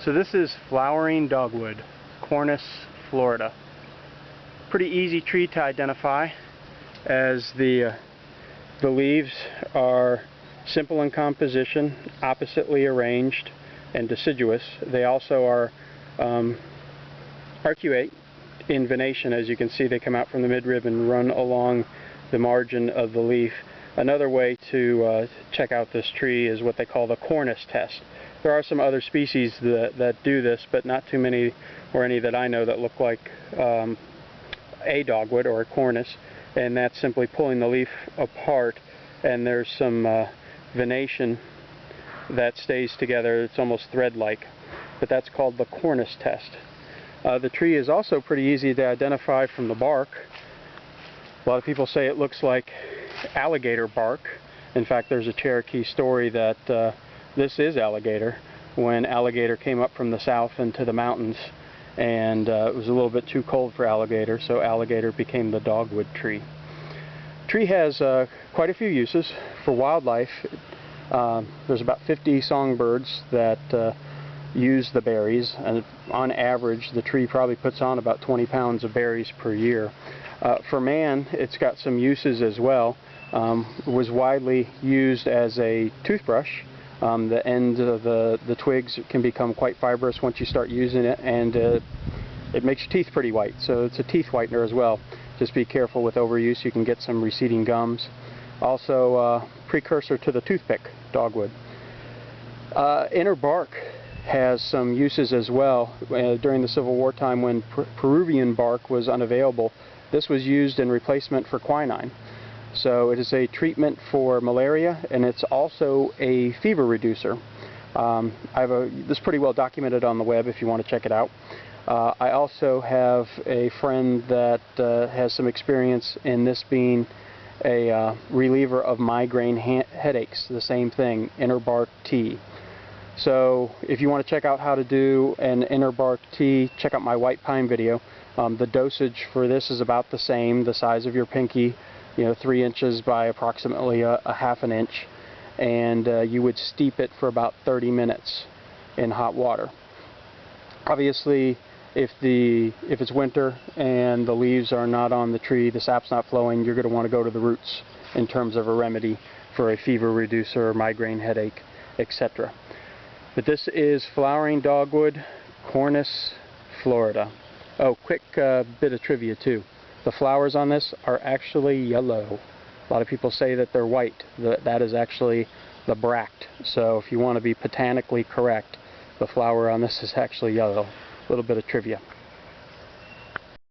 So this is flowering dogwood, Cornus, Florida. Pretty easy tree to identify, as the leaves are simple in composition, oppositely arranged, and deciduous. They also are arcuate in venation. As you can see, they come out from the midrib and run along the margin of the leaf. Another way to check out this tree is what they call the Cornus test. There are some other species that do this, but not too many, or any that I know, that look like a dogwood or a Cornus, and that's simply pulling the leaf apart, and there's some venation that stays together. It's almost thread-like, but that's called the Cornus test. The tree is also pretty easy to identify from the bark. A lot of people say it looks like alligator bark. In fact, there's a Cherokee story that this is alligator, when alligator came up from the south into the mountains, and it was a little bit too cold for alligator, so alligator became the dogwood tree. Tree has quite a few uses for wildlife. There's about 50 songbirds that use the berries, and on average the tree probably puts on about 20 pounds of berries per year. For man, it's got some uses as well. It was widely used as a toothbrush. The end of the twigs can become quite fibrous once you start using it, and it makes your teeth pretty white, so it's a teeth whitener as well. Just be careful with overuse, you can get some receding gums. Also, precursor to the toothpick, dogwood. Inner bark has some uses as well. During the Civil War time, when Peruvian bark was unavailable, this was used in replacement for quinine. So it is a treatment for malaria, and it's also a fever reducer. This is pretty well documented on the web if you want to check it out. I also have a friend that has some experience in this being a reliever of migraine headaches. The same thing, inner bark tea. So if you want to check out how to do an inner bark tea, check out my white pine video. The dosage for this is about the same, the size of your pinky, 3 inches by approximately a half an inch, and you would steep it for about 30 minutes in hot water. Obviously, if it's winter and the leaves are not on the tree, the sap's not flowing, you're going to want to go to the roots in terms of a remedy for a fever reducer, migraine headache, etc. But this is flowering dogwood, Cornus, Florida. Oh, quick bit of trivia too. The flowers on this are actually yellow. A lot of people say that they're white. That is actually the bract. So if you want to be botanically correct, the flower on this is actually yellow. A little bit of trivia.